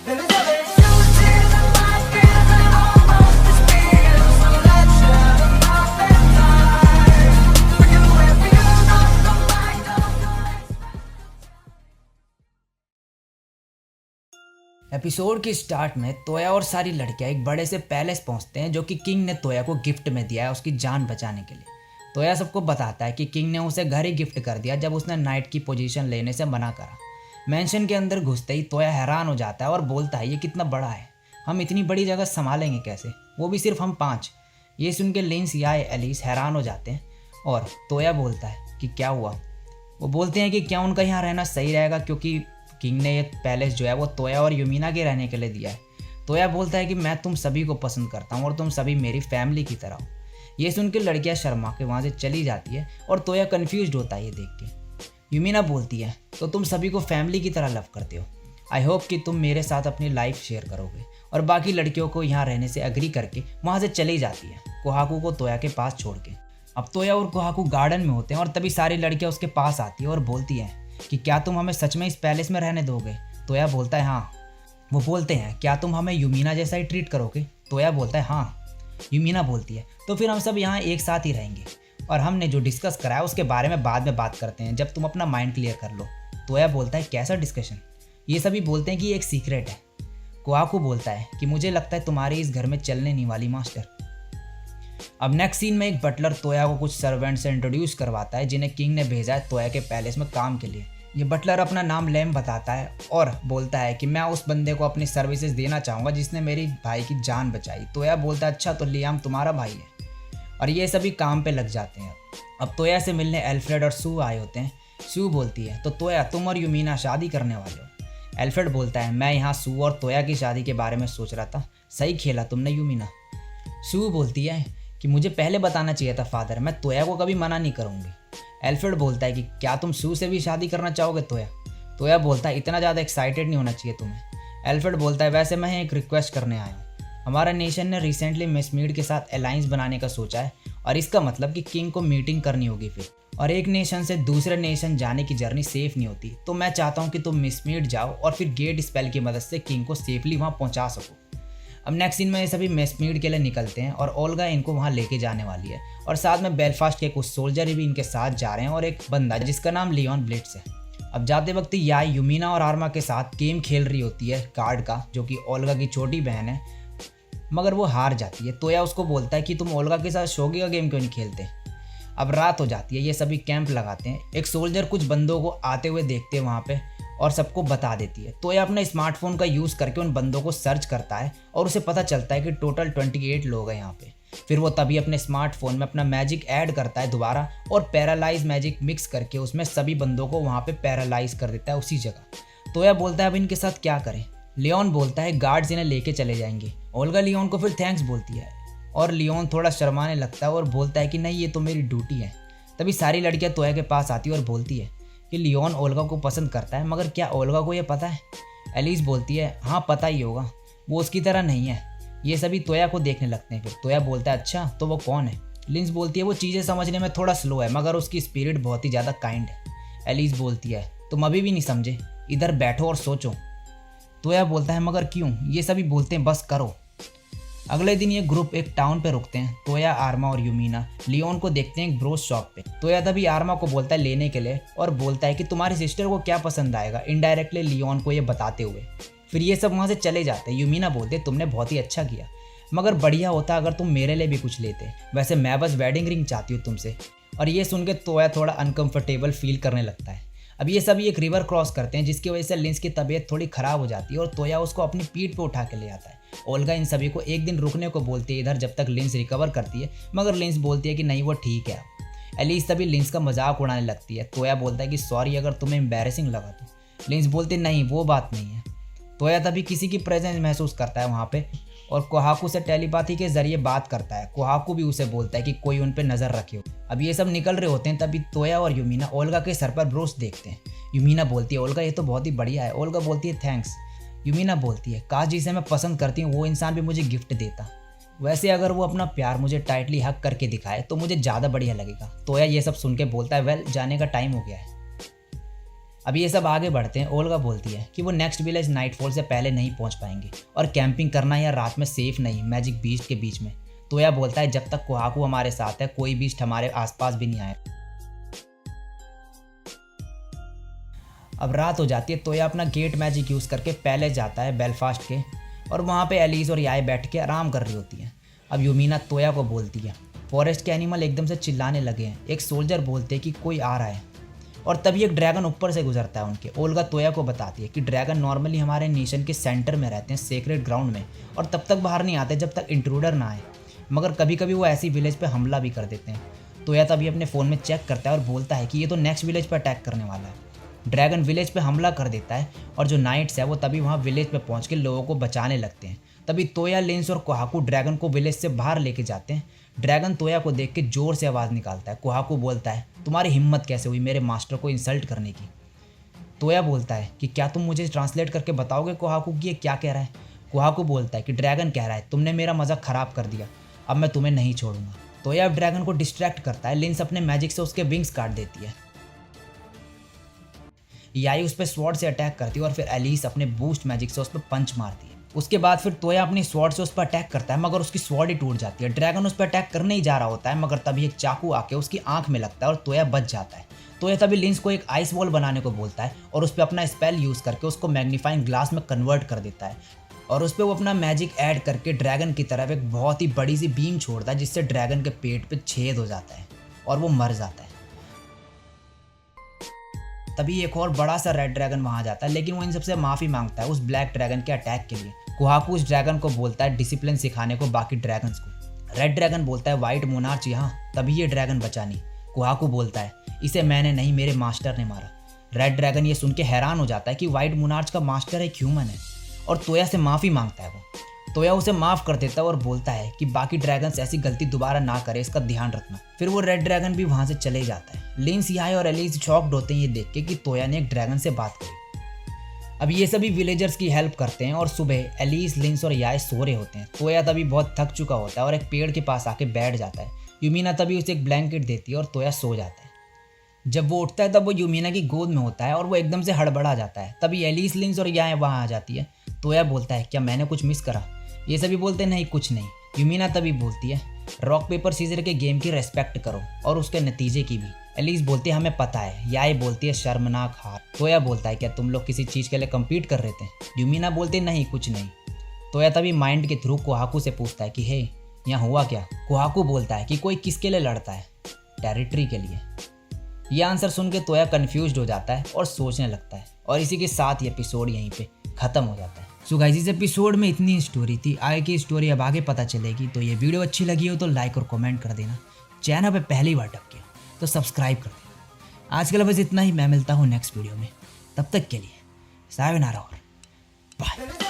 Episode के start में तोया और सारी लड़कियां एक बड़े से पैलेस पहुंचते हैं जो कि किंग ने तोया को गिफ्ट में दिया है उसकी जान बचाने के लिए। तोया सबको बताता है कि किंग ने उसे घर ही गिफ्ट कर दिया जब उसने नाइट की पोजीशन लेने से मना करा। मेंशन के अंदर घुसते ही तोया हैरान हो जाता है और बोलता है ये कितना बड़ा है, हम इतनी बड़ी जगह संभालेंगे कैसे, वो भी सिर्फ हम 5। ये सुन के लिंस या एलिस हैरान हो जाते हैं और तोया बोलता है कि क्या हुआ। वो बोलते हैं कि क्या उनका यहाँ रहना सही रहेगा क्योंकि किंग ने ये पैलेस जो है वो तोया और यूमिना के रहने के लिए दिया है। तोया बोलता है कि मैं तुम सभी को पसंद करता हूँ और तुम सभी मेरी फैमिली की तरह हो। ये सुन के लड़कियाँ शर्मा के वहाँ से चली जाती है और तोया कन्फ्यूज होता है ये देख के। यूमिना बोलती है तो तुम सभी को फैमिली की तरह लव करते हो, आई होप कि तुम मेरे साथ अपनी लाइफ शेयर करोगे, और बाकी लड़कियों को यहाँ रहने से एग्री करके वहाँ से चली जाती है कोहाकू को तोया के पास छोड़ के। अब तोया और कोहाकू गार्डन में होते हैं और तभी सारी लड़कियाँ उसके पास आती है और बोलती हैं कि क्या तुम हमें सच में इस पैलेस में रहने दोगे। तोया बोलता है हाँ। वो बोलते हैं क्या तुम हमें यूमिना जैसा ही ट्रीट करोगे। तोया बोलता है हाँ। यूमिना बोलती है तो फिर हम सब यहाँ एक साथ ही रहेंगे और हमने जो डिस्कस करा है उसके बारे में बाद में बात करते हैं जब तुम अपना माइंड क्लियर कर लो। तोया बोलता है कैसा डिस्कशन। ये सभी बोलते हैं कि ये एक सीक्रेट है। कोहाकू बोलता है कि मुझे लगता है तुम्हारे इस घर में चलने नहीं वाली मास्टर। अब नेक्स्ट सीन में एक बटलर तोया को कुछ सर्वेंट से इंट्रोड्यूस करवाता है जिन्हें किंग ने भेजा है तोया के पैलेस में काम के लिए। ये बटलर अपना नाम लैम बताता है और बोलता है कि मैं उस बंदे को अपनी सर्विसेज देना चाहूँगा जिसने मेरी भाई की जान बचाई। तोया बोलता है अच्छा तो लियाम तुम्हारा भाई है, और ये सभी काम पे लग जाते हैं। अब तोया से मिलने एल्फ्रेड और सू आए होते हैं। सू बोलती है तो तोया तुम और यूमिना शादी करने वाले हो। एल्फ्रेड बोलता है मैं यहाँ सू और तोया की शादी के बारे में सोच रहा था, सही खेला तुमने यूमिना। सू बोलती है कि मुझे पहले बताना चाहिए था फादर, मैं तोया को कभी मना नहीं करूँगी। एल्फ्रेड बोलता है कि क्या तुम सू से भी शादी करना चाहोगे तोया। तोया बोलता है इतना ज़्यादा एक्साइटेड नहीं होना चाहिए तुम्हें। एल्फ्रेड बोलता है वैसे मैं एक रिक्वेस्ट करने आया हूँ, हमारा नेशन ने रिसेंटली मिस मीड के साथ अलायंस बनाने का सोचा है और इसका मतलब कि किंग को मीटिंग करनी होगी फिर, और एक नेशन से दूसरे नेशन जाने की जर्नी सेफ नहीं होती, तो मैं चाहता हूँ कि तुम मिस मीड जाओ और फिर गेट स्पेल की मदद से किंग को सेफली वहाँ पहुँचा सको। अब नेक्स्ट सीन में ये सभी मेसमीड के लिए निकलते हैं और ओल्गा इनको वहाँ लेके जाने वाली है, और साथ में बेलफास्ट के कुछ सोल्जर भी इनके साथ जा रहे हैं और एक बंदा जिसका नाम लियोन ब्लिट्स है। अब जाते वक्त याई यूमिना और आर्मा के साथ गेम खेल रही होती है कार्ड का, जो कि ओल्गा की छोटी बहन है, मगर वो हार जाती है। तोया उसको बोलता है कि तुम ओल्गा के साथ शोगी का गेम क्यों नहीं खेलते। अब रात हो जाती है, ये सभी कैंप लगाते हैं। एक सोल्जर कुछ बंदों को आते हुए देखते हैं वहाँ पे और सबको बता देती है। तो यह अपने स्मार्टफोन का यूज़ करके उन बंदों को सर्च करता है और उसे पता चलता है कि टोटल 28 लोग हैं यहाँ पे। फिर वो तभी अपने स्मार्टफोन में अपना मैजिक ऐड करता है दोबारा और पैरालाइज मैजिक मिक्स करके उसमें सभी बंदों को वहाँ पे पैरालाइज कर देता है उसी जगह। तो यह बोलता है अब इनके साथ क्या करें। लियोन बोलता है गार्ड्स इन्हें लेके चले जाएंगे। ओल्गा लियोन को फिर थैंक्स बोलती है और लियोन थोड़ा शर्माने लगता है और बोलता है कि नहीं ये तो मेरी ड्यूटी है। तभी सारी लड़कियाँ तोया के पास आती है और बोलती है कि लियोन ओल्गा को पसंद करता है, मगर क्या ओल्गा को ये पता है। एलिस बोलती है हाँ पता ही होगा, वो उसकी तरह नहीं है। ये सभी तोया को देखने लगते हैं। फिर तोया बोलता है अच्छा तो वो कौन है। लिंस बोलती है वो चीज़ें समझने में थोड़ा स्लो है मगर उसकी स्पिरिट बहुत ही ज़्यादा काइंड है। एलिस बोलती है तुम अभी भी नहीं समझे, इधर बैठो और सोचो। तोया बोलता है मगर क्यों। ये सभी बोलते हैं बस करो। अगले दिन ये ग्रुप एक टाउन पे रुकते हैं। तोया, आर्मा और यूमिना लियोन को देखते हैं एक ब्रोस शॉप पे। तोया तभी आर्मा को बोलता है लेने के लिए और बोलता है कि तुम्हारी सिस्टर को क्या पसंद आएगा, इनडायरेक्टली लियोन को ये बताते हुए। फिर ये सब वहाँ से चले जाते हैं। यूमिना बोलते तुमने बहुत ही अच्छा किया, मगर बढ़िया होता अगर तुम मेरे लिए भी कुछ लेते, वैसे मैं बस वेडिंग रिंग चाहती हूँ तुमसे। और ये सुन के तोया थोड़ा अनकंफर्टेबल फील करने लगता है। अब ये सभी एक रिवर क्रॉस करते हैं जिसकी वजह से लिंस की तबीयत थोड़ी ख़राब हो जाती है और तोया उसको अपनी पीठ पे उठा के ले आता है। ओल्गा इन सभी को एक दिन रुकने को बोलती है इधर जब तक लिंस रिकवर करती है, मगर लिंस बोलती है कि नहीं वो ठीक है। एलिस तभी लिंस का मजाक उड़ाने लगती है। तोया बोलता है कि सॉरी अगर तुम्हें एम्बैरेसिंग लगा तो। लिंस बोलती नहीं वो बात नहीं है। तोया तभी किसी की प्रेजेंस महसूस करता है वहाँ पे और कोहाकू से टेलीपैथी के जरिए बात करता है। कोहाकू भी उसे बोलता है कि कोई उन पे नज़र रखे हो। अब ये सब निकल रहे होते हैं तभी तोया और यूमिना ओल्गा के सर पर ब्रोस देखते हैं। यूमिना बोलती है ओल्गा ये तो बहुत ही बढ़िया है। ओल्गा बोलती है थैंक्स। यूमिना बोलती है काश जिसे मैं पसंद करती हूँ वो इंसान भी मुझे गिफ्ट देता, वैसे अगर वो अपना प्यार मुझे टाइटली हक करके दिखाए तो मुझे ज़्यादा बढ़िया लगेगा। तोया ये सब सुन के बोलता है वेल जाने का टाइम हो गया है। अब ये सब आगे बढ़ते हैं। ओल्गा बोलती है कि वो नेक्स्ट विलेज नाइटफॉल से पहले नहीं पहुंच पाएंगे और कैंपिंग करना या रात में सेफ नहीं मैजिक बीस्ट के बीच में। तोया बोलता है जब तक कोहाकू हमारे साथ है कोई बीस्ट हमारे आसपास भी नहीं आए। अब रात हो जाती है। तोया अपना गेट मैजिक यूज़ करके पैलेस जाता है बेलफास्ट के, और वहाँ पे एलिस और याय बैठ के आराम कर रही होती है। अब यूमिना तोया को बोलती है फॉरेस्ट के एनिमल एकदम से चिल्लाने लगे हैं। एक सोल्जर बोलते हैं कि कोई आ रहा है, और तभी एक ड्रैगन ऊपर से गुजरता है उनके। ओल्गा तोया को बताती है कि ड्रैगन नॉर्मली हमारे नेशन के सेंटर में रहते हैं, सेक्रेट ग्राउंड में, और तब तक बाहर नहीं आते जब तक इंट्रूडर ना आए, मगर कभी कभी वो ऐसी विलेज पे हमला भी कर देते हैं। तोया तभी अपने फ़ोन में चेक करता है और बोलता है कि ये तो नेक्स्ट विलेज पर अटैक करने वाला है। ड्रैगन विलेज पे हमला कर देता है और जो नाइट्स है वो तभी वहाँ विलेज पे पहुँच के लोगों को बचाने लगते हैं। तभी तोया, लिंस और कोहाकू ड्रैगन को विलेज से बाहर लेके जाते हैं। ड्रैगन तोया को देख के जोर से आवाज़ निकालता है। कोहाकू बोलता है तुम्हारी हिम्मत कैसे हुई मेरे मास्टर को इंसल्ट करने की। तोया बोलता है कि क्या तुम मुझे ट्रांसलेट करके बताओगे कोहाकू कि ये क्या कह रहा है। कोहाकू बोलता है कि ड्रैगन कह रहा है तुमने मेरा मज़ाक ख़राब कर दिया, अब मैं तुम्हें नहीं छोड़ूंगा। तोया अब ड्रैगन को डिस्ट्रैक्ट करता है। लिंस अपने मैजिक से उसके विंग्स काट देती है। याई उस पर स्वॉर्ड से अटैक करती है और फिर एलिस अपने बूस्ट मैजिक से उस पर पंच मारती है। उसके बाद फिर तोया अपनी स्वॉर्ड से उस पर अटैक करता है, मगर उसकी स्वॉर्ड ही टूट जाती है। ड्रैगन उस पर अटैक करने ही जा रहा होता है, मगर तभी एक चाकू आके उसकी आंख में लगता है और तोया बच जाता है। तोया तभी लिंस को एक आइस वॉल बनाने को बोलता है और उस पर अपना स्पेल यूज़ करके उसको मैग्नीफाइंग ग्लास में कन्वर्ट कर देता है, और उस पर वो अपना मैजिक ऐड करके ड्रैगन की तरफ एक बहुत ही बड़ी सी बीम छोड़ता है, जिससे ड्रैगन के पेट पे छेद हो जाता है और वो मर जाता है। तभी एक और बड़ा सा रेड ड्रैगन वहाँ जाता है, लेकिन वो इन सबसे माफ़ी मांगता है उस ब्लैक ड्रैगन के अटैक के लिए। कोहाकू उस ड्रैगन को बोलता है डिसिप्लिन सिखाने को बाकी ड्रैगन्स को। रेड ड्रैगन बोलता है वाइट मोनार्च यहाँ, तभी ये ड्रैगन बचा नहीं। कोहाकू बोलता है इसे मैंने नहीं मेरे मास्टर ने मारा। रेड ड्रैगन ये सुन के हैरान हो जाता है कि वाइट मोनार्च का मास्टर एक ह्यूमन है, और तोया से माफ़ी मांगता है वो। तोया उसे माफ़ कर देता है और बोलता है कि बाकी ड्रैगन्स ऐसी गलती दोबारा ना करे, इसका ध्यान रखना। फिर वो रेड ड्रैगन भी वहाँ से चले जाता है। लिंस, याय और एलिस शॉक्ड होते हैं ये देख के कि तोया ने एक ड्रैगन से बात करी। अब ये सभी विलेजर्स की हेल्प करते हैं और सुबह एलिस, लिंस और याय सो रहे होते हैं। तोया तभी बहुत थक चुका होता है और एक पेड़ के पास आके बैठ जाता है। यूमिना तभी उसे एक ब्लैंकेट देती है और तोया सो जाता है। जब वो उठता है तब वो यूमिना की गोद में होता है और वो एकदम से हड़बड़ा जाता है। तभी एलिस, लिंस और याय वहाँ आ जाती है। तोया बोलता है क्या मैंने कुछ मिस करा। ये सभी बोलते हैं नहीं कुछ नहीं। यूमिना तभी बोलती है रॉक पेपर सीजर के गेम की रेस्पेक्ट करो और उसके नतीजे की भी। एलिस बोलती है हमें पता है। याय बोलती है शर्मनाक हार। तोया बोलता है क्या तुम लोग किसी चीज़ के लिए कम्पीट कर रहे थे। यूमिना बोलती है नहीं कुछ नहीं। तोया तभी माइंड के थ्रू कोहाकू से पूछता है कि हे यहाँ हुआ क्या। कोहाकू बोलता है कि कोई किसके लिए लड़ता है, टेरिटरी के लिए। यह आंसर सुन के तोया कन्फ्यूज्ड हो जाता है और सोचने लगता है, और इसी के साथ ये एपिसोड यहीं पे ख़त्म हो जाता है। सो गाइस इस एपिसोड में इतनी स्टोरी थी। आगे की स्टोरी अब आगे पता चलेगी। तो ये वीडियो अच्छी लगी हो तो लाइक और कमेंट कर देना। चैनल पे पहली बार टपके तो सब्सक्राइब कर देना। आज के लिए बस इतना ही। मैं मिलता हूँ नेक्स्ट वीडियो में, तब तक के लिए सायोनारा और बाय।